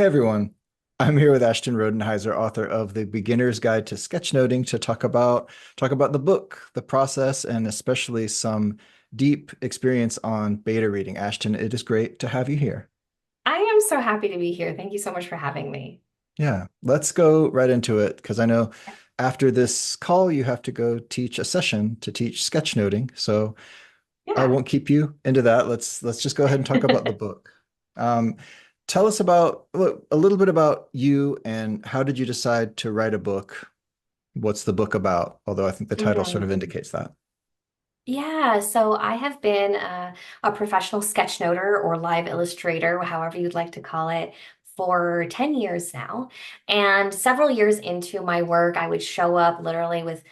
Hey everyone, I'm here with Ashton Rodenhiser, author of The Beginner's Guide to Sketchnoting, to talk about the book, the process, and especially some deep experience on beta reading. Ashton, it is great to have you here. I am so happy to be here. Thank you so much for having me. Yeah, let's go right into it because I know after this call you have to go teach a session to teach sketchnoting. So I Yeah. won't keep you into that. Let's just go ahead and talk about the book. Um, Tell us about a little bit about you and how did you decide to write a book? What's the book about? Although I think the title sort of Mhm. indicates that. Yeah, so I have been a professional sketchnoter or live illustrator, however you'd like to call it, for 10 years now. And several years into my work, I would show up literally with,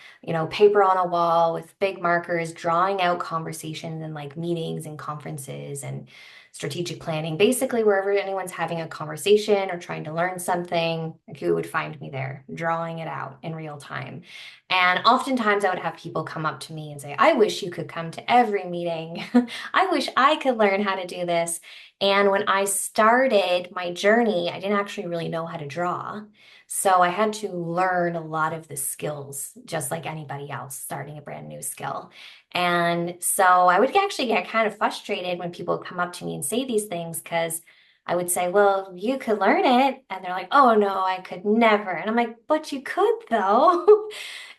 paper on a wall with big markers, drawing out conversations and like meetings and conferences and strategic planning. Basically, wherever anyone's having a conversation or trying to learn something, like you would find me there, drawing it out in real time. And oftentimes I would have people come up to me and say, I wish you could come to every meeting. I wish I could learn how to do this. And when I started my journey, I didn't actually really know how to draw. So I had to learn a lot of the skills, just like anybody else starting a brand new skill. And so I would actually get kind of frustrated when people would come up to me and say these things because I would say, well, you could learn it. And they're like, oh, no, I could never. And I'm like, but you could, though.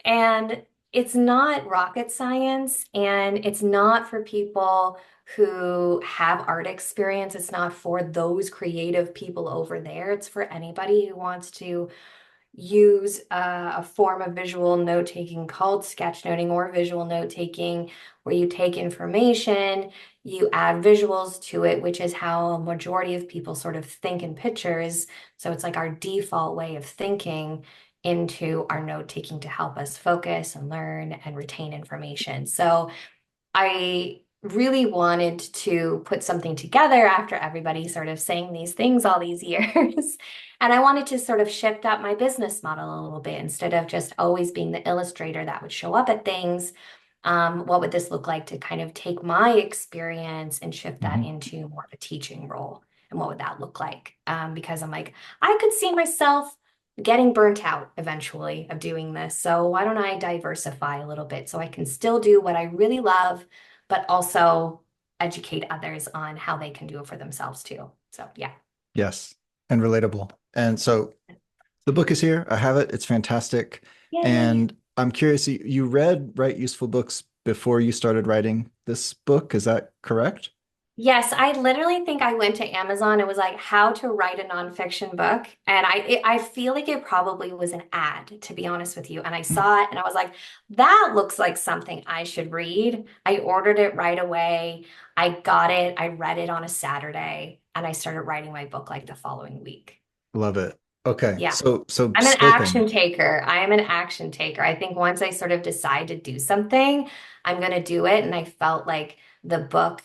And it's not rocket science, and it's not for people who have art experience. It's not for those creative people over there. It's for anybody who wants to use a form of visual note taking called sketchnoting or visual note taking, where you take information, you add visuals to it, which is how a majority of people sort of think in pictures. So it's like our default way of thinking into our note taking to help us focus and learn and retain information. So I really wanted to put something together after everybody sort of saying these things all these years. And I wanted to sort of shift up my business model a little bit instead of just always being the illustrator that would show up at things. What would this look like to kind of take my experience and shift that Mhm. into more of a teaching role? And what would that look like? Because I'm like, I could see myself getting burnt out eventually of doing this. So why don't I diversify a little bit so I can still do what I really love, but also educate others on how they can do it for themselves too. So yeah. Yes, and relatable. And so the book is here. I have it. It's fantastic. Yay. And I'm curious, you read Write Useful Books before you started writing this book. Is that correct? Yes, I literally think I went to Amazon and was like, how to write a nonfiction book. And I feel like it probably was an ad, to be honest with you. And I Hmm. saw it and I was like, that looks like something I should read. I ordered it right away. I got it. I read it on a Saturday and I started writing my book like the following week. Love it. Okay. Yeah. So I'm an scoping. action taker. I am an action taker. I think once I sort of decide to do something, I'm going to do it. And I felt like the book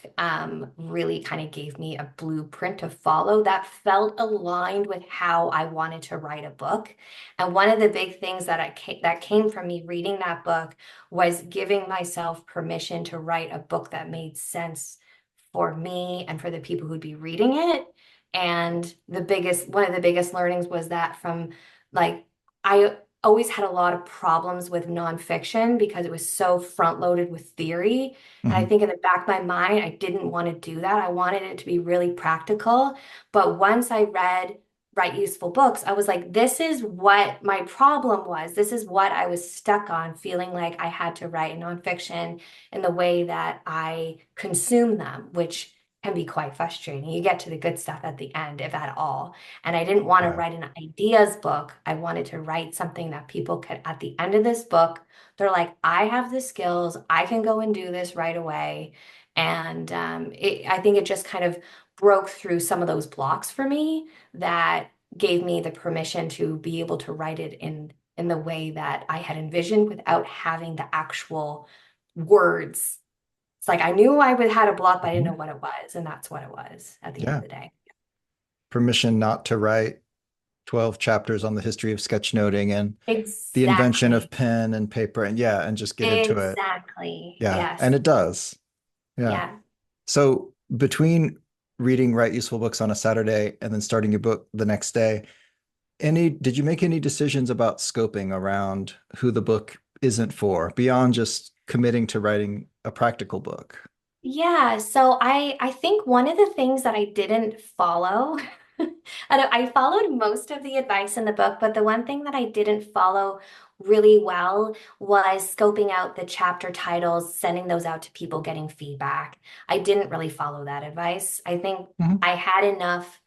really kind of gave me a blueprint to follow that felt aligned with how I wanted to write a book. And one of the big things that came from me reading that book was giving myself permission to write a book that made sense for me and for the people who'd be reading it. And one of the biggest learnings was that from like, I always had a lot of problems with nonfiction because it was so front loaded with theory. And I Mhm. think in the back of my mind, I didn't want to do that. I wanted it to be really practical. But once I read Write Useful Books, I was like, this is what my problem was. This is what I was stuck on, feeling like I had to write nonfiction in the way that I consume them, which can be quite frustrating. You get to the good stuff at the end, if at all. And I didn't want to Yeah. write an ideas book. I wanted to write something that people could, at the end of this book, they're like, I have the skills. I can go and do this right away. And I think it just kind of broke through some of those blocks for me that gave me the permission to be able to write it in the way that I had envisioned without having the actual words. It's like I knew I would had a block, but I didn't know Mhm. what it was, and that's what it was at the end of Yeah. the day. Permission not to write 12 chapters on the history of sketchnoting and the invention of Exactly. pen and paper and yeah, and just get into it. Exactly. Yeah. And Yes. it does. Yeah. Yeah. So between reading Write Useful Books on a Saturday and then starting your book the next day. Did you make any decisions about scoping around who the book isn't for beyond just committing to writing a practical book? Yeah, so I think one of the things that I didn't follow, and I followed most of the advice in the book, but the one thing that I didn't follow really well was scoping out the chapter titles, sending those out to people, getting feedback. I didn't really follow that advice. I think Mhm. I had enough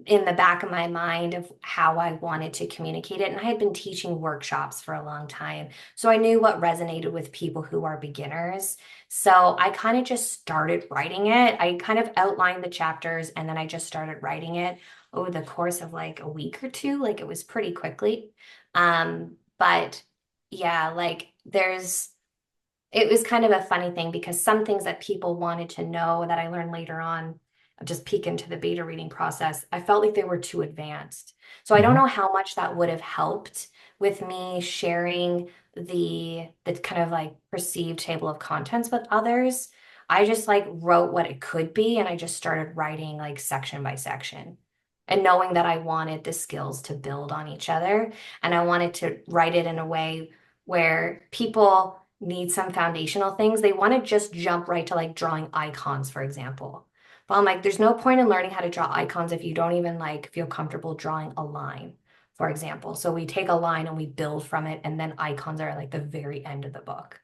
in the back of my mind of how I wanted to communicate it. And I had been teaching workshops for a long time. So I knew what resonated with people who are beginners. So I kind of just started writing it. I kind of outlined the chapters and then I just started writing it over the course of like a week or two. Like it was pretty quickly. But yeah, like it was kind of a funny thing because some things that people wanted to know that I learned later on, just peek into the beta reading process, I felt like they were too advanced. So I don't Mhm. know how much that would have helped with me sharing the kind of like perceived table of contents with others. I just like wrote what it could be and I just started writing like section by section. And knowing that I wanted the skills to build on each other and I wanted to write it in a way where people need some foundational things. They want to just jump right to like drawing icons, for example. But I'm like, there's no point in learning how to draw icons if you don't even like feel comfortable drawing a line, for example. So we take a line and we build from it, and then icons are like the very end of the book,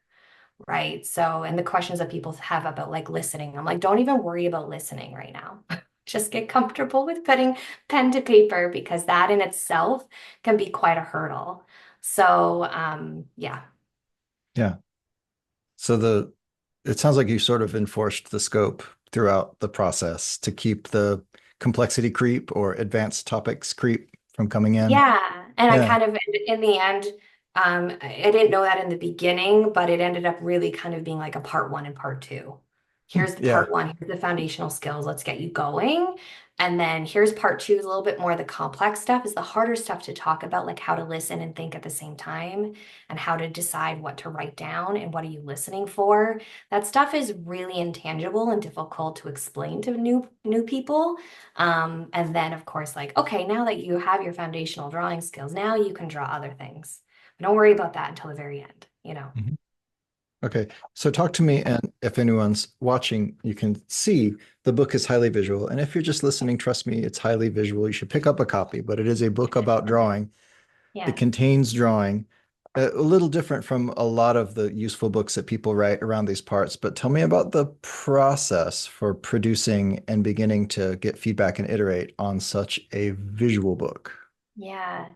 right? So, and the questions that people have about like listening, I'm like, don't even worry about listening right now. Just get comfortable with putting pen to paper because that in itself can be quite a hurdle. So, yeah. Yeah. So it sounds like you sort of enforced the scope throughout the process to keep the complexity creep or advanced topics creep from coming in. Yeah, and I Yeah. kind of in the end, I didn't know that in the beginning, but it ended up really kind of being like a part one and part two. Here's the Yeah. part one, here's the foundational skills, let's get you going. And then here's part two, is a little bit more of the complex stuff, is the harder stuff to talk about, like how to listen and think at the same time, and how to decide what to write down and what are you listening for. That stuff is really intangible and difficult to explain to new people. And then, of course, like, okay, now that you have your foundational drawing skills, now you can draw other things. But don't worry about that until the very end, you know? Mhm. Okay. So talk to me, and if anyone's watching, you can see the book is highly visual. And if you're just listening, trust me, it's highly visual. You should pick up a copy, but it is a book about drawing. It Yeah. contains drawing, a little different from a lot of the useful books that people write around these parts. But tell me about the process for producing and beginning to get feedback and iterate on such a visual book. Yeah.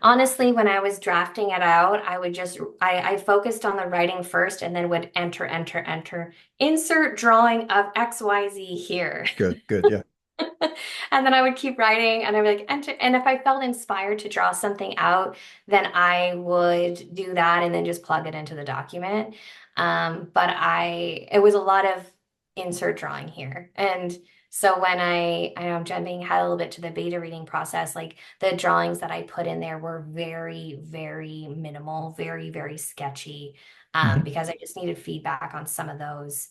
Honestly, when I was drafting it out, I would just, I focused on the writing first and then would enter, enter, enter, insert drawing of XYZ here. Good, good, yeah. And then I would keep writing and I would like enter. And if I felt inspired to draw something out, then I would do that and then just plug it into the document. It was a lot of insert drawing here. And so when I know I'm jumping ahead a little bit to the beta reading process, like the drawings that I put in there were very, very minimal, very, very sketchy, Mhm. because I just needed feedback on some of those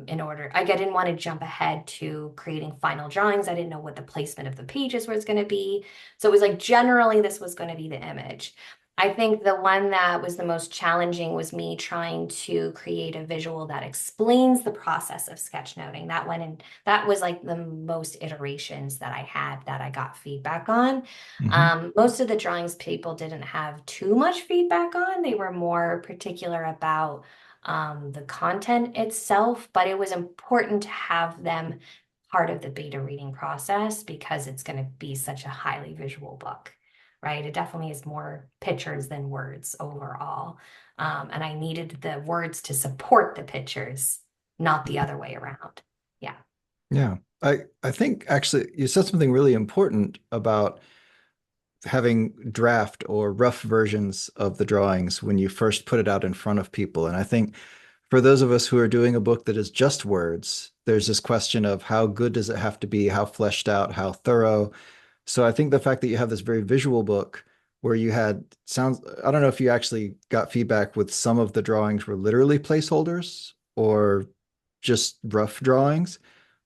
in order. I didn't want to jump ahead to creating final drawings. I didn't know what the placement of the pages was going to be. So it was like generally this was going to be the image. I think the one that was the most challenging was me trying to create a visual that explains the process of sketchnoting. That went in, that was like the most iterations that I had that I got feedback on. Mhm. Most of the drawings people didn't have too much feedback on. They were more particular about the content itself, but it was important to have them part of the beta reading process because it's going to be such a highly visual book, right? It definitely is more pictures than words overall. And I needed the words to support the pictures, not the other way around. Yeah. Yeah. I think actually you said something really important about having draft or rough versions of the drawings when you first put it out in front of people. And I think for those of us who are doing a book that is just words, there's this question of how good does it have to be, how fleshed out, how thorough. So I think the fact that you have this very visual book where you had sounds, I don't know if you actually got feedback with some of the drawings were literally placeholders or just rough drawings,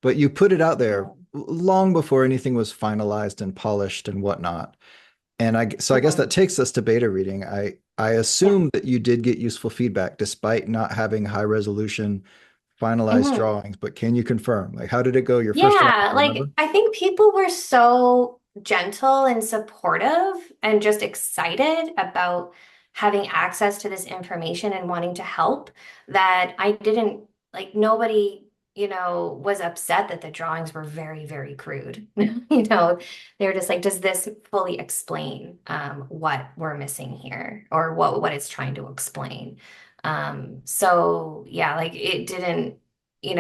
but you put it out there long before anything was finalized and polished and whatnot. And I guess that Mhm. takes us to beta reading. I Yeah. assume that you did get useful feedback despite not having high resolution finalized Mhm. drawings, but can you confirm? Like, how did it go? Your first drawing, Yeah, do you remember? like I think people were so gentle and supportive and just excited about having access to this information and wanting to help that I didn't like nobody, was upset that the drawings were very, very crude. They were just like, does this fully explain what we're missing here or what it's trying to explain? So yeah, like it didn't, it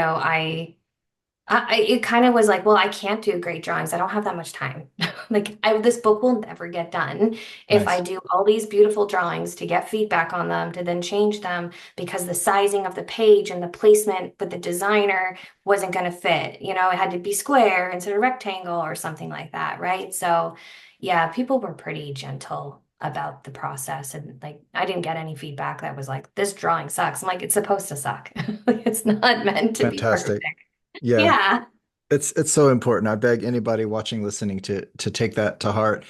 kind of was like, well, I can't do great drawings. I don't have that much time. Like, this book will never get done if I Nice. do all these beautiful drawings to get feedback on them, to then change them because the sizing of the page and the placement with the designer wasn't going to fit. It had to be square instead of rectangle or something like that, right? So, yeah, people were pretty gentle about the process. And like, I didn't get any feedback that was like, this drawing sucks. I'm like, it's supposed to suck. Like, it's not meant to be perfect. Fantastic. Yeah, Yeah. it's so important. I beg anybody watching, listening to take that to heart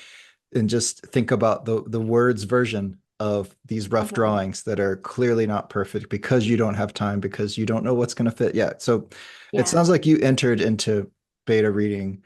and just think about the words version of these rough Mhm. drawings that are clearly not perfect because you don't have time, because you don't know what's going to fit yet. So it Yeah, sounds like you entered into beta reading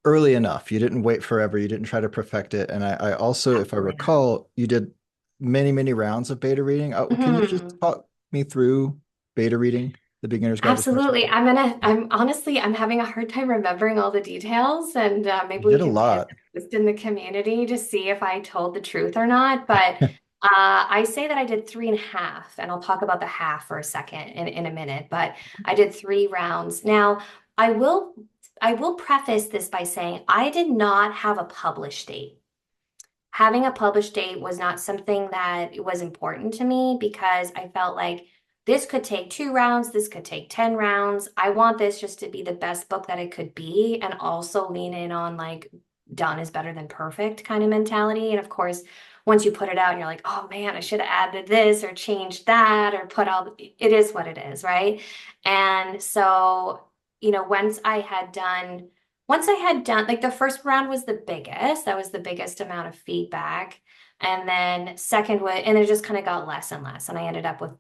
early enough. You didn't wait forever. You didn't try to perfect it. And I also, if I absolutely not. recall, you did many, many rounds of beta reading. Can you just Mhm. talk me through beta reading, the beginner's guide to Absolutely. sketchnoting? I'm having a hard time remembering all the details, and You maybe we did a can take lot. a post in the community to see if I told the truth or not. But I say that I did three and a half, and I'll talk about the half for a second in a minute. But I did 3 rounds. Now, I will I will preface this by saying I did not have a published date. Having a published date was not something that was important to me because I felt like this could take 2 rounds, this could take 10 rounds. I want this just to be the best book that it could be and also lean in on like done is better than perfect kind of mentality. And of course, once you put it out and you're like, oh man, I should have added this or changed that or put all, it is what it is, right? And so, once I had done, like the first round was the biggest, that was the biggest amount of feedback. And then second was, and it just kind of got less and less. And I ended up with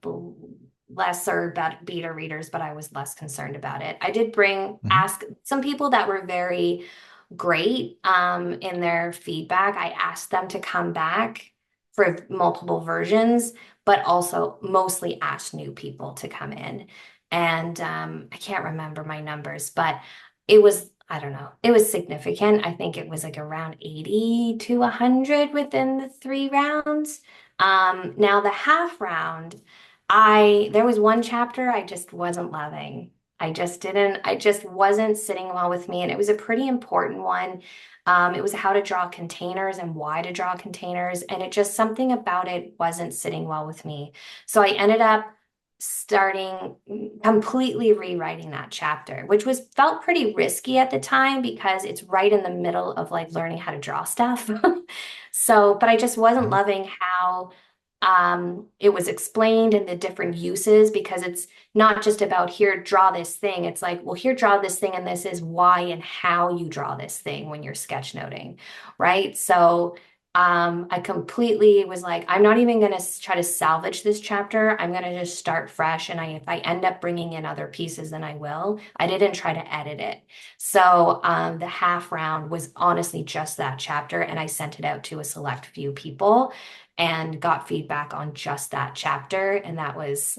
lesser beta readers, but I was less concerned about it. I did Mhm. ask some people that were very great in their feedback. I asked them to come back for multiple versions, but also mostly asked new people to come in. And I can't remember my numbers, but I don't know, it was significant. I think it was like around 80 to 100 within the 3 rounds. Now the half round, there was one chapter I just wasn't loving. I just wasn't sitting well with me. And it was a pretty important one. It was how to draw containers and why to draw containers. And something about it wasn't sitting well with me. So I ended up starting completely rewriting that chapter, which felt pretty risky at the time because it's right in the middle of like learning how to draw stuff. So, but I just wasn't Mhm. loving how it was explained and the different uses because it's not just about here, draw this thing. It's like, well, here, draw this thing, and this is why and how you draw this thing when you're sketchnoting, right? So I completely was like, I'm not even going to try to salvage this chapter. I'm going to just start fresh. And if I end up bringing in other pieces, then I will. I didn't try to edit it. So the half round was honestly just that chapter. And I sent it out to a select few people and got feedback on just that chapter. And that was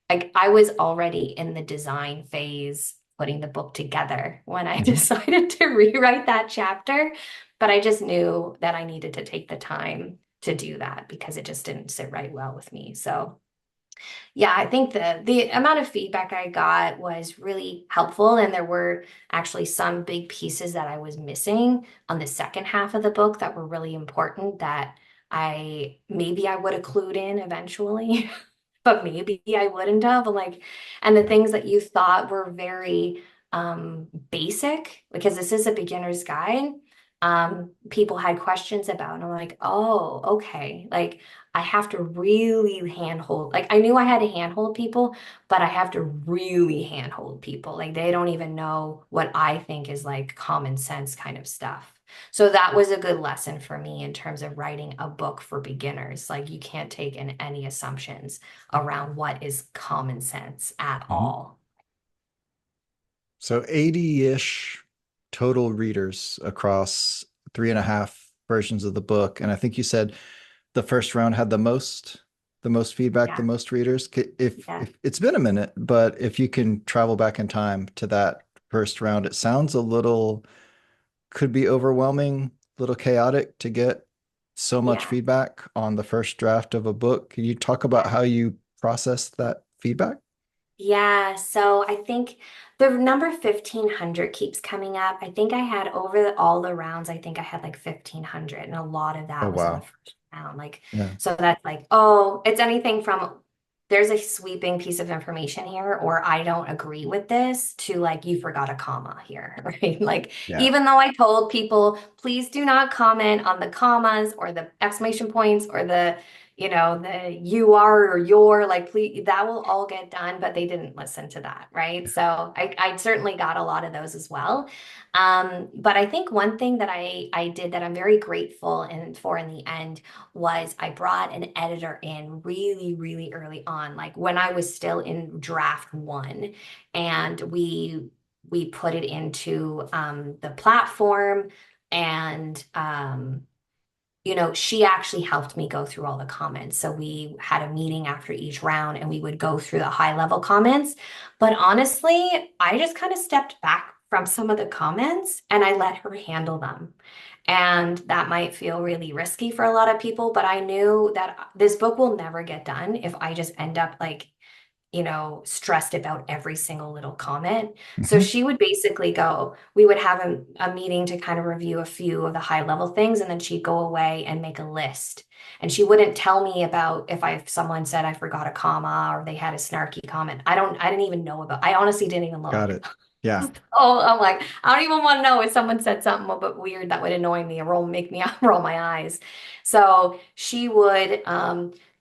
like, I was already in the design phase, putting the book together when I Mhm. decided to rewrite that chapter. But I just knew that I needed to take the time to do that because it just didn't sit right well with me. So yeah, I think the amount of feedback I got was really helpful, and there were actually some big pieces that I was missing on the second half of the book that were really important that I would have clued in eventually, but maybe I wouldn't have. Like, and the Yeah. things that you thought were very basic, because this is a beginner's guide. people had questions about. And I'm like, oh, okay. Like I have to really handhold. Like I knew I had to handhold people, but I have to really handhold people. Like they don't even know what I think is like common sense kind of stuff. So that was a good lesson for me in terms of writing a book for beginners. Like you can't take in any assumptions around what is common sense at Mhm. all. So 80-ish total readers across three and a half versions of the book. And I think you said the first round had the most feedback, the Yeah. most readers. Yeah. If it's been a minute, but if you can travel back in time to that first round, it sounds a little could be overwhelming, a little chaotic to get so much Yeah. feedback on the first draft of a book. Can you talk about Yeah. how you process that feedback? Yeah, so I think the number 1500 keeps coming up. I think I had over all the rounds, I think I had like 1500, and a lot of Oh, that was in the wow. first round. Like, Yeah. so that's like, oh, it's anything from there's a sweeping piece of information here, or I don't agree with this, to like, you forgot a comma here, right? Like, Yeah. even though I told people, please do not comment on the commas or the exclamation points or the the you are or your, like, please, that will all get done, but they didn't listen to that, right? So I certainly got a lot of those as well. But I think one thing that I did that I'm very grateful and for in the end was I brought an editor in really, really early on, like when I was still in draft one, and we put it into the platform, and she actually helped me go through all the comments. So we had a meeting after each round and we would go through the high level comments. But honestly, I just kind of stepped back from some of the comments and I let her handle them. And that might feel really risky for a lot of people, but I knew that this book will never get done if I just end up like stressed about every single little comment. So Mhm. she would basically go, we would have a meeting to kind of review a few of the high level things, and then she'd go away and make a list. And she wouldn't tell me about if someone said I forgot a comma or they had a snarky comment. I didn't even know about, I honestly didn't even Got look. it. Yeah. Oh, I'm like, I don't even want to know if someone said something a bit weird that would annoy me or make me roll my eyes. So she would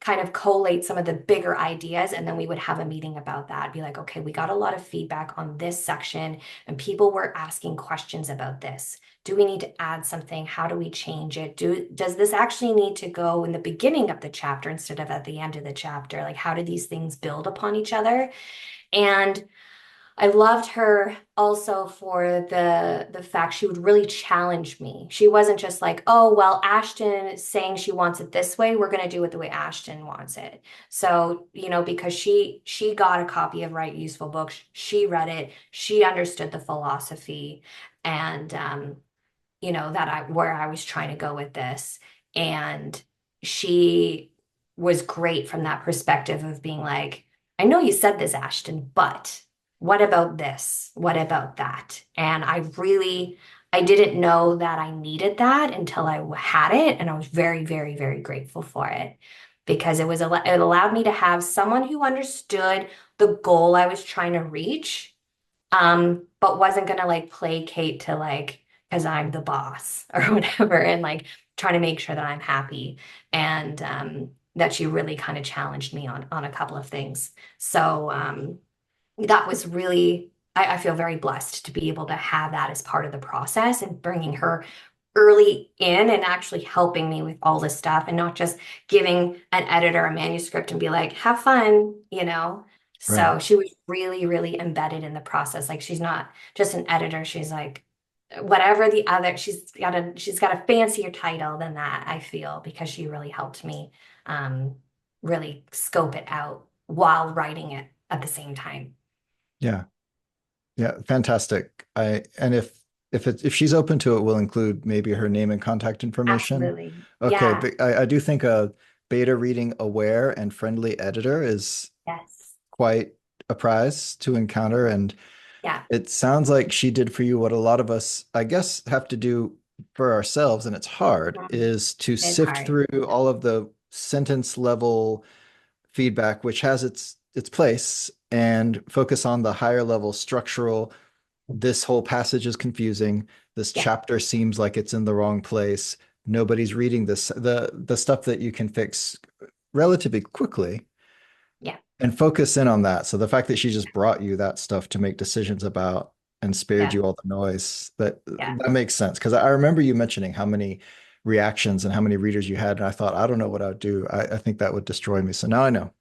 kind of collate some of the bigger ideas, and then we would have a meeting about that. Be like, okay, we got a lot of feedback on this section, and people were asking questions about this. Do we need to add something? How do we change it? Does this actually need to go in the beginning of the chapter instead of at the end of the chapter? Like, how do these things build upon each other? And I loved her also for the fact she would really challenge me. She wasn't just like, "Oh, well, Ashton is saying she wants it this way, we're going to do it the way Ashton wants it." So, because she got a copy of Write Useful Books, she read it, she understood the philosophy, and that I where I was trying to go with this. And she was great from that perspective of being like, I know you said this, Ashton, but what about this? What about that? And I didn't know that I needed that until I had it. And I was very, very, very grateful for it because it allowed me to have someone who understood the goal I was trying to reach, but wasn't gonna like placate to like because I'm the boss or whatever, and like trying to make sure that I'm happy, and that she really kind of challenged me on a couple of things. So that was really I feel very blessed to be able to have that as part of the process and bringing her early in and actually helping me with all this stuff and not just giving an editor a manuscript and be like, have fun. Right. So she was really, really embedded in the process. Like she's not just an editor. She's like whatever the other, she's got a fancier title than that, I feel, because she really helped me um really scope it out while writing it at the same time. Yeah. Yeah. Fantastic. If she's open to it, we'll include maybe her name and contact information. Absolutely. Okay, Yeah. but I do think a beta reading aware and friendly editor is Yes. quite a prize to encounter. And Yeah. it sounds like she did for you what a lot of us, I guess, have to do for ourselves, and it's hard, Mhm. is to It's sift hard. through all of the sentence level feedback, which has its place, and focus on the higher level structural this whole passage is confusing. This Yeah, chapter seems like it's in the wrong place. Nobody's reading this. The stuff that you can fix relatively quickly yeah, and focus in on that. So the fact that she just brought you that stuff to make decisions about and spared yeah, you all the noise, that yeah. that makes sense. Because I remember you mentioning how many reactions and how many readers you had, and I thought, I don't know what I'd do. I think that would destroy me. So now I know.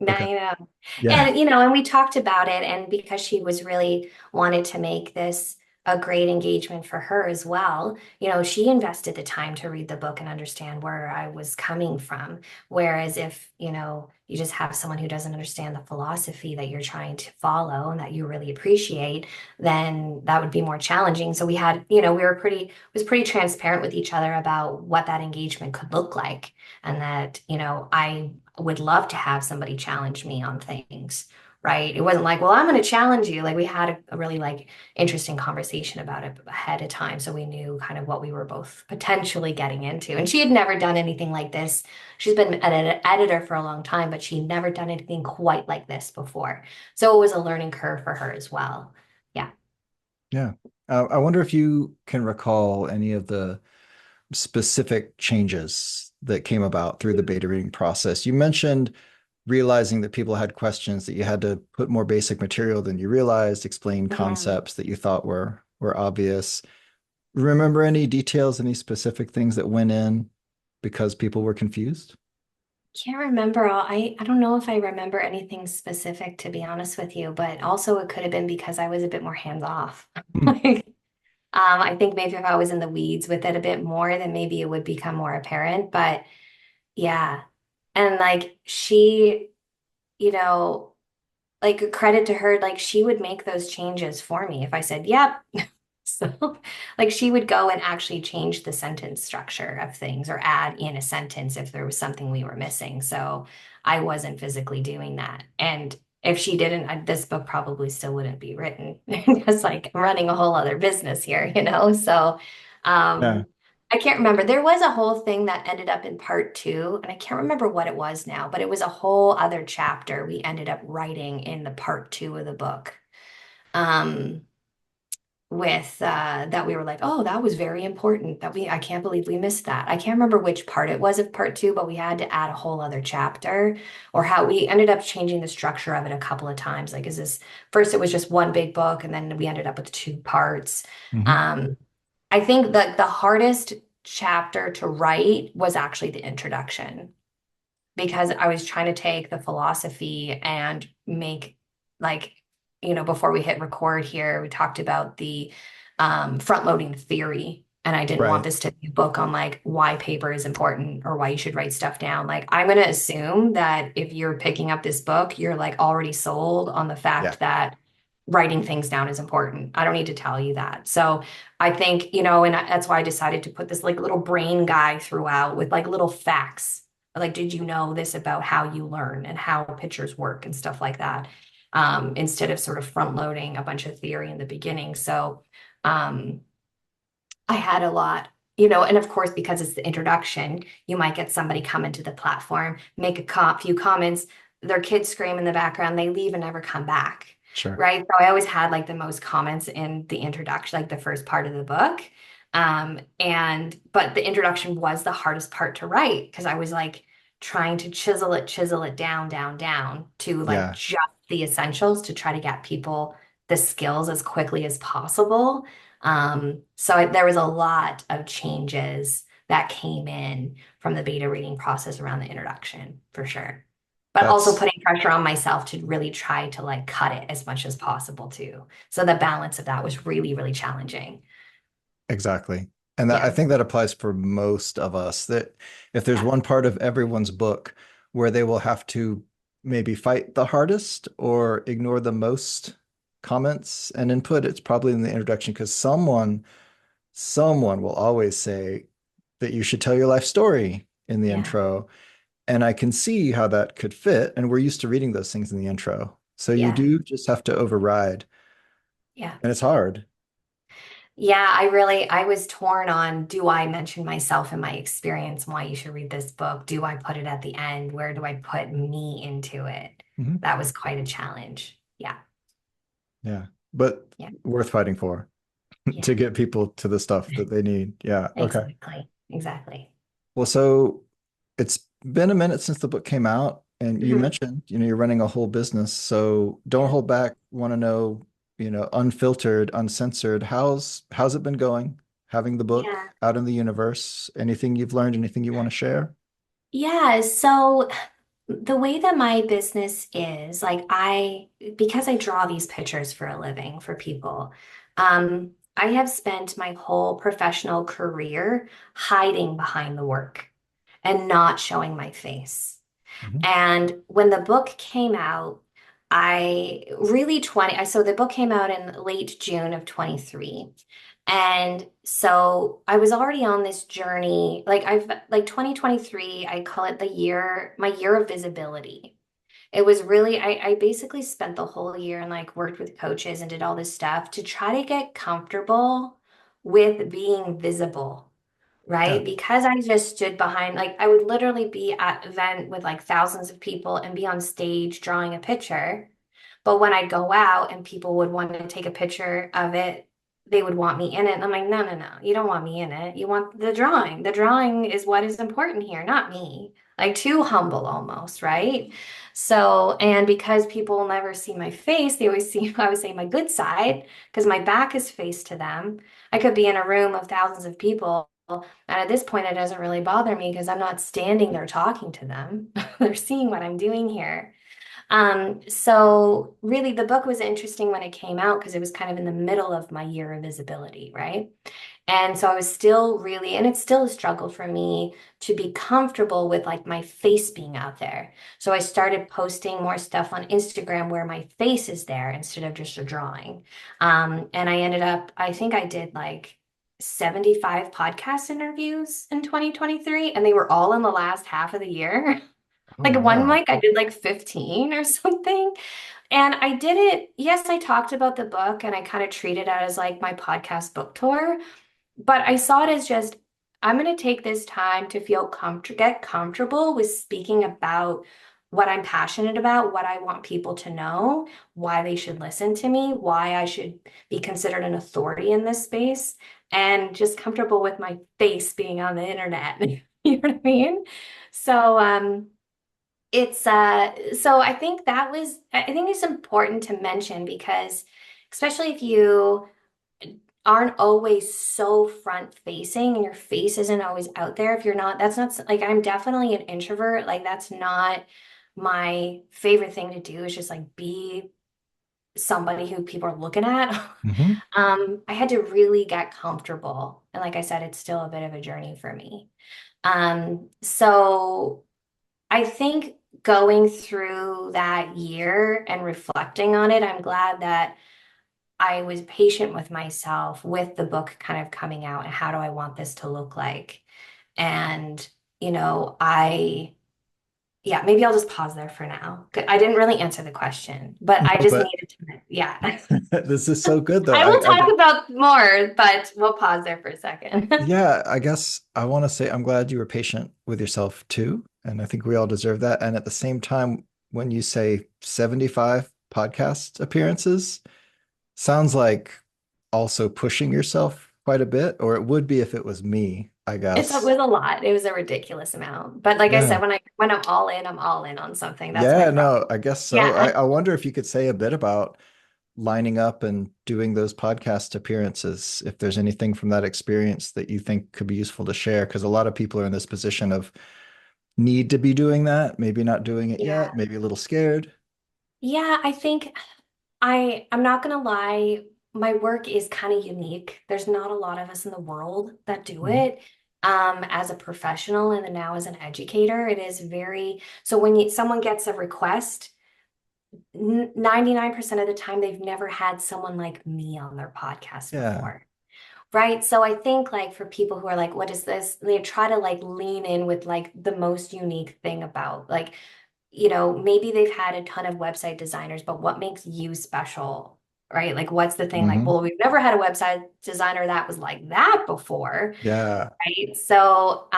Okay. I know. Yeah. And we talked about it, and because she was really wanted to make this a great engagement for her as well, she invested the time to read the book and understand where I was coming from. Whereas if, you just have someone who doesn't understand the philosophy that you're trying to follow and that you really appreciate, then that would be more challenging. So we had, was pretty transparent with each other about what that engagement could look like. And that, I would love to have somebody challenge me on things, right? It wasn't like, well, I'm going to challenge you. Like we had a really like interesting conversation about it ahead of time, so we knew kind of what we were both potentially getting into. And she had never done anything like this. She's been an editor for a long time, but she'd never done anything quite like this before. So it was a learning curve for her as well. Yeah. Yeah. I wonder if you can recall any of the specific changes that came about through the beta reading process. You mentioned realizing that people had questions, that you had to put more basic material than you realized, explain Mhm. concepts that you thought were obvious. Remember any details, any specific things that went in because people were confused? Can't remember all. I don't know if I remember anything specific, to be honest with you, but also it could have been because I was a bit more hands off. Hmm. Like, I think maybe if I was in the weeds with it a bit more, then maybe it would become more apparent. But yeah. And like you know, like credit to her, like she would make those changes for me if I said, yep. So, like, she would go and actually change the sentence structure of things or add in a sentence if there was something we were missing. So, I wasn't physically doing that. And if she didn't, this book probably still wouldn't be written. It's like running a whole other business here. So, Yeah. um, I can't remember. There was a whole thing that ended up in part two, and I can't remember what it was now, but it was a whole other chapter we ended up writing in the part two of the book. Um, with that we were like, oh, that was very important. I can't believe we missed that. I can't remember which part it was of part two, but we had to add a whole other chapter, or how we ended up changing the structure of it a couple of times. Like, is this first it was just one big book, and then we ended up with two parts. Hmm. Um, I think that the hardest chapter to write was actually the introduction, because I was trying to take the philosophy and make like, before we hit record here, we talked about the front loading theory. And I didn't want Right. this to be a book on like why paper is important or why you should write stuff down. Like, I'm going to assume that if you're picking up this book, you're like already sold on the Yeah. fact that writing things down is important. I don't need to tell you that. So I think, and that's why I decided to put this like little brain guy throughout with like little facts. Like, did you know this about how you learn and how pictures work and stuff like that? Instead of sort of front loading a bunch of theory in the beginning. So um, I had a lot, and of course, because it's the introduction, you might get somebody come into the platform, make few comments, their kids scream in the background, they leave and never come back. Sure. Right. So I always had like the most comments in the introduction, like the first part of the book. But the introduction was the hardest part to write because I was like trying to chisel it down, down, down to like Yeah. just the essentials to try to get people the skills as quickly as possible. So there was a lot of changes that came in from the beta reading process around the introduction, for sure. But also That's putting pressure on myself to really try to like cut it as much as possible too. So the balance of that was really, really challenging. exactly. And that I Yeah. think that applies for most of us, that if there's Yeah. one part of everyone's book where they will have to maybe fight the hardest or ignore the most comments and input, it's probably in the introduction because someone will always say that you should tell your life story in the Yeah. intro. And I can see how that could fit. And we're used to reading those things in the intro. So you Yeah. do just have to override. Yeah. And it's hard. Yeah, I was torn on, do I mention myself and my experience and why you should read this book? Do I put it at the end? Where do I put me into it? Mhm. That was quite a challenge. Yeah. Yeah. but Yeah. worth fighting for to Yeah. get people to the stuff that they need. Yeah. Okay. Exactly. Exactly. Well, so it's been a minute since the book came out, and you Mhm. mentioned, you're running a whole business. So don't Yeah. hold back. Want to know, unfiltered, uncensored. How's it been going? Having the book Yeah. out in the universe. Anything you've learned? Anything you want to share? Yeah. So the way that my business is, like because I draw these pictures for a living for people, I have spent my whole professional career hiding behind the work and not showing my face. Mhm. And when the book came out, so the book came out in late June of 23. And so I was already on this journey. Like 2023, I call it my year of visibility. It was really, I basically spent the whole year and like worked with coaches and did all this stuff to try to get comfortable with being visible, Yeah. right? Because I just stood behind, like, I would literally be at an event with like thousands of people and be on stage drawing a picture. But when I'd go out and people would want to take a picture of it, they would want me in it. And I'm like, no, no, no, you don't want me in it. You want the drawing. The drawing is what is important here, not me. Like, too humble almost, right? So, and because people will never see my face, they always see, I would say, my good side, because my back is faced to them. I could be in a room of thousands of people. And at this point, it doesn't really bother me because I'm not standing there talking to them. They're seeing what I'm doing here. So really the book was interesting when it came out because it was kind of in the middle of my year of visibility, right? And so I was still really, and it's still a struggle for me to be comfortable with like my face being out there. So I started posting more stuff on Instagram where my face is there instead of just a drawing. And I ended up, I think I did like 75 podcast interviews in 2023, and they were all in the last half of the year. Oh, Like one wow. week I did like 15 or something. And I did it. Yes, I talked about the book and I kind of treated it as like my podcast book tour. But I saw it as just, I'm going to take this time to get comfortable with speaking about what I'm passionate about, what I want people to know, why they should listen to me, why I should be considered an authority in this space, and just comfortable with my face being on the internet. You know what I mean? So, so I think it's important to mention because especially if you aren't always so front facing and your face isn't always out there, if you're not, that's not like, I'm definitely an introvert, like that's not my favorite thing to do, is just like be somebody who people are looking at. Hmm. I had to really get comfortable, and like I said, it's still a bit of a journey for me. So I think going through that year and reflecting on it, I'm glad that I was patient with myself with the book kind of coming out and how do I want this to look like. And, you know, yeah, maybe I'll just pause there for now. I didn't really answer the question, but I No, just but needed to, yeah. this is so good though. I will talk about more, but we'll pause there for a second. Yeah, I guess I want to say I'm glad you were patient with yourself too. And I think we all deserve that. And at the same time, when you say 75 podcast appearances, sounds like also pushing yourself quite a bit, or it would be if it was me, I It guess. was a lot. It was a ridiculous amount. But like I said, Yeah. when I'm all in, I'm all in on something. That's my Yeah, problem. no, I guess so. I, Yeah. I wonder if you could say a bit about lining up and doing those podcast appearances, if there's anything from that experience that you think could be useful to share, because a lot of people are in this position of need to be doing that, maybe not doing it Yeah. yet, maybe a little scared. Yeah, I think I'm not gonna lie, my work is kind of unique. There's not a lot of us in the world that do Mhm. it. As a professional and then now as an educator, it is very, so when someone gets a request, 99% of the time they've never had someone like me on their podcast Yeah. before. Right. So I think like for people who are like, what is this? They try to like lean in with like the most unique thing about like, maybe they've had a ton of website designers, but what makes you special? Right. Like, what's the thing? Like, Hmm. well, we've never had a website designer that was like that before. Yeah. Right. So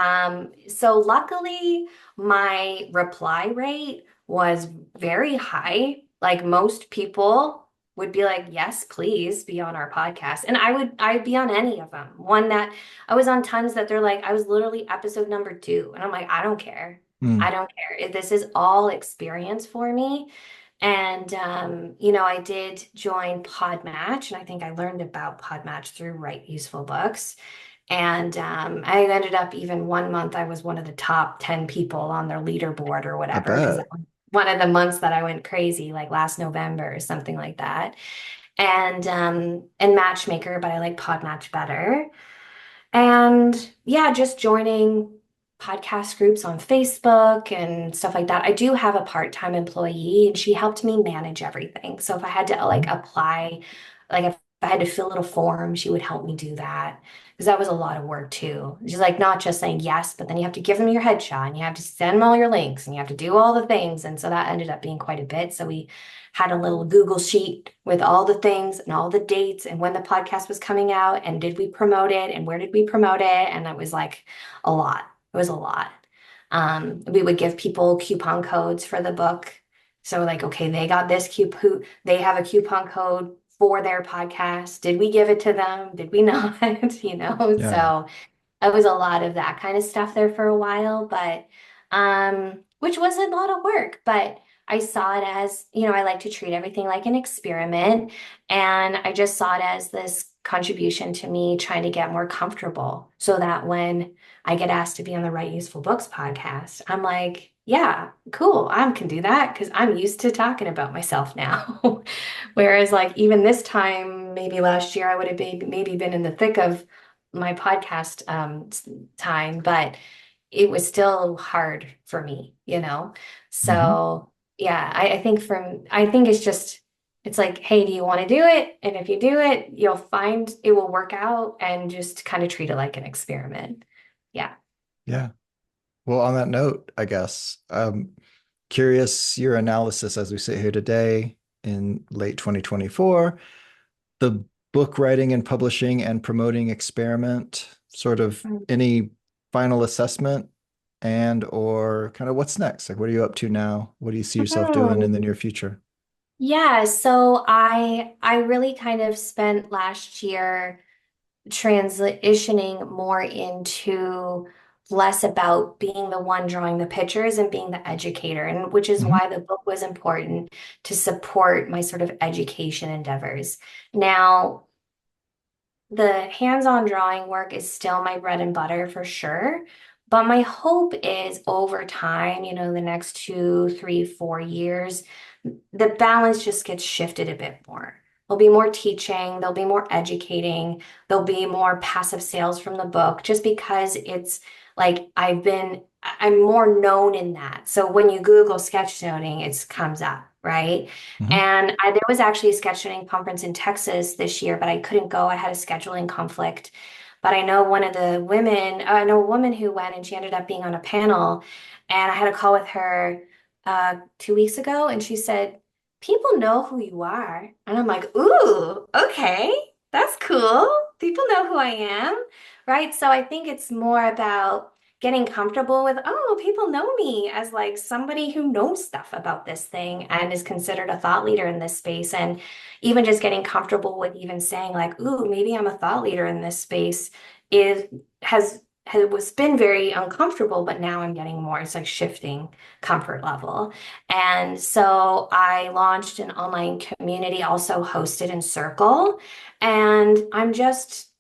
luckily my reply rate was very high. Like most people, would be like, yes, please be on our podcast. And I'd be on any of them. One that I was on tons that they're like, I was literally episode number 2. And I'm like, I don't care. I Mm, don't care. This is all experience for me. And, I did join Podmatch, and I think I learned about Podmatch through Write Useful Books. And I ended up even one month, I was one of the top 10 people on their leaderboard or I whatever, because bet. one of the months that I went crazy, like last November or something like that. And Matchmaker, but I like Podmatch better. And yeah, just joining podcast groups on Facebook and stuff like that. I do have a part-time employee and she helped me manage everything. So if I had to like Mhm. apply, like if I had to fill out a form, she would help me do that. Because that was a lot of work too. She's like not just saying yes, but then you have to give them your headshot and you have to send them all your links and you have to do all the things. And so that ended up being quite a bit. So we had a little Google sheet with all the things and all the dates and when the podcast was coming out and did we promote it and where did we promote it? And it was like a lot. It was a lot. We would give people coupon codes for the book. So like, okay, they got this coupon, they have a coupon code for their podcast. Did we give it to them? Did we not? Yeah. So it was a lot of that kind of stuff there for a while, but which was a lot of work, but I saw it as, I like to treat everything like an experiment, and I just saw it as this contribution to me trying to get more comfortable so that when I get asked to be on the Write Useful Books podcast, I'm like, yeah, cool, I can do that because I'm used to talking about myself now. Whereas like even this time, maybe last year, I would have maybe been in the thick of my podcast time, but it was still hard for me. Hmm. So yeah, I think it's like, hey, do you want to do it? And if you do it, you'll find it will work out and just kind of treat it like an experiment. Yeah. Yeah. Well, on that note, I guess, curious your analysis as we sit here today in late 2024, the book writing and publishing and promoting experiment, sort of any final assessment and or kind of what's next? Like, what are you up to now? What do you see yourself doing in the Mhm. near future? Yeah, so I really kind of spent last year transitioning more into less about being the one drawing the pictures and being the educator, and which is Hmm. why the book was important to support my sort of education endeavors. Now, the hands-on drawing work is still my bread and butter for sure. But my hope is over time, the next 2, 3, 4 years, the balance just gets shifted a bit more. There'll be more teaching, there'll be more educating, there'll be more passive sales from the book, just because it's like I'm more known in that. So when you Google sketchnoting, it comes up, right? Hmm. And there was actually a sketchnoting conference in Texas this year, but I couldn't go. I had a scheduling conflict. But I know one of the women, I know a woman who went and she ended up being on a panel. And I had a call with her 2 weeks ago, and she said, people know who you are. And I'm like, ooh, okay, that's cool. People know who I am, right? So I think it's more about getting comfortable with, oh, people know me as like somebody who knows stuff about this thing and is considered a thought leader in this space. And even just getting comfortable with even saying like, ooh, maybe I'm a thought leader in this space is has was been very uncomfortable, but now I'm getting more, it's like shifting comfort level. And so I launched an online community also hosted in Circle. And I'm just,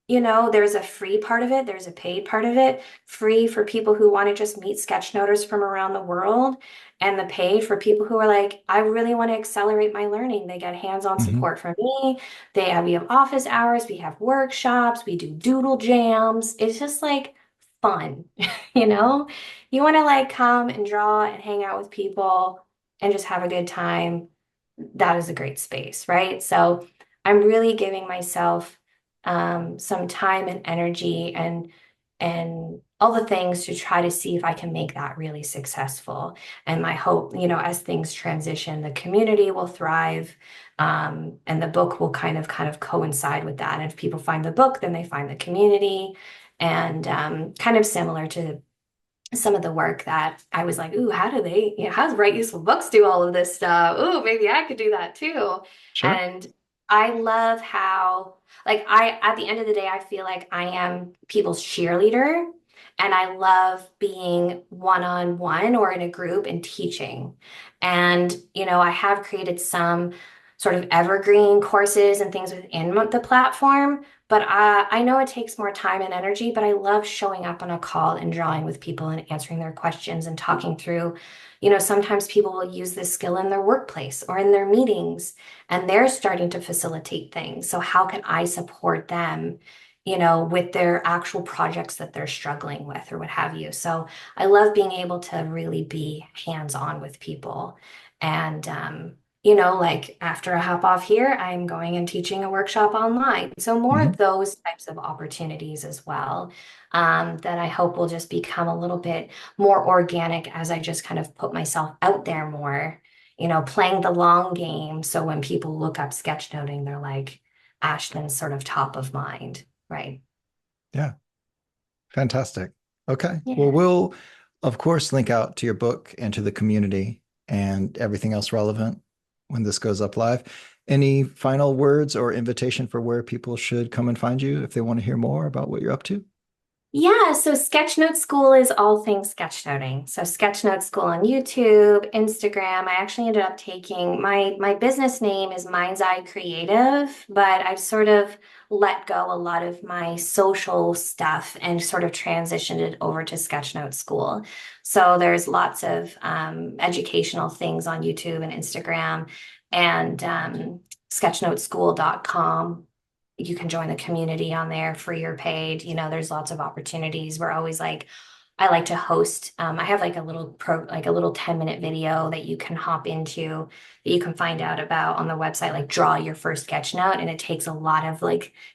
there's a free part of it, there's a paid part of it. Free for people who want to just meet sketchnoters from around the world, and the paid for people who are like, I really want to accelerate my learning. They get hands-on Hmm. support from me. We have office hours, we have workshops, we do doodle jams. It's just like fun, you know? You want to like come and draw and hang out with people and just have a good time. That is a great space, right? So I'm really giving myself some time and energy and all the things to try to see if I can make that really successful. And my hope, as things transition, the community will thrive, and the book will kind of coincide with that. And if people find the book, then they find the community, and kind of similar to some of the work that I was like, ooh, how do they, how does Write Useful Books do all of this stuff? Ooh, maybe I could do that too. Sure. And I love how, like, at the end of the day, I feel like I am people's cheerleader. And I love being one-on-one or in a group and teaching. And, I have created some sort of evergreen courses and things within the platform. But I know it takes more time and energy, but I love showing up on a call and drawing with people and answering their questions and talking through. Sometimes people will use this skill in their workplace or in their meetings, and they're starting to facilitate things. So, how can I support them, with their actual projects that they're struggling with or what have you? So, I love being able to really be hands-on with people. And, like after I hop off here, I'm going and teaching a workshop online. So more Hmm. of those types of opportunities as well, that I hope will just become a little bit more organic as I just kind of put myself out there more, playing the long game. So when people look up sketchnoting, they're like, Ashton's sort of top of mind, right? Yeah. Fantastic. Okay. Well, Yeah. we'll, of course, link out to your book and to the community and everything else relevant when this goes up live. Any final words or invitation for where people should come and find you if they want to hear more about what you're up to? Yeah, so Sketchnote School is all things sketchnoting. So Sketchnote School on YouTube, Instagram. I actually ended up taking my business name is Mind's Eye Creative, but I've sort of let go a lot of my social stuff and sort of transitioned it over to Sketchnote School. So there's lots of educational things on YouTube and Instagram and sketchnoteschool.com. You can join the community on there, free or paid. There's lots of opportunities. We're always like, I like to host. I have like like a little 10-minute video that you can hop into that you can find out about on the website, like draw your first sketch note. And it takes a lot of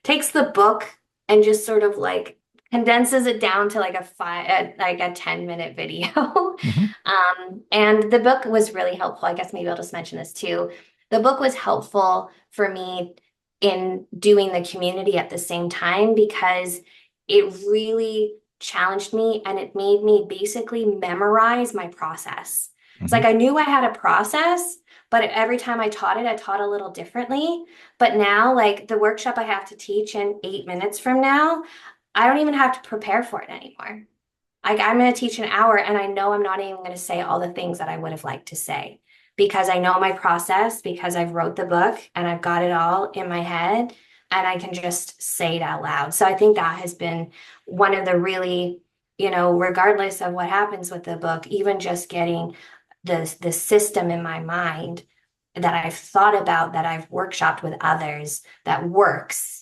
takes the book and just sort of like condenses it down to like like a 10-minute video. Hmm. And the book was really helpful. I guess maybe I'll just mention this too. The book was helpful for me in doing the community at the same time because it really challenged me and it made me basically memorize my process. It's Hmm. like I knew I had a process, but every time I taught it, I taught a little differently. But now, like the workshop I have to teach in 8 minutes from now, I don't even have to prepare for it anymore. Like I'm going to teach an hour and I know I'm not even going to say all the things that I would have liked to say because I know my process, because I've wrote the book and I've got it all in my head and I can just say it out loud. So I think that has been one of the really, regardless of what happens with the book, even just getting the system in my mind that I've thought about, that I've workshopped with others that works,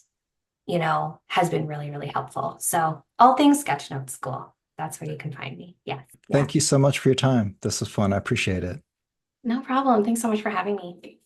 has been really, really helpful. So all things Sketchnote School. That's where you can find me. Yes. Yeah. Thank you so much for your time. This was fun. I appreciate it. No problem. Thanks so much for having me.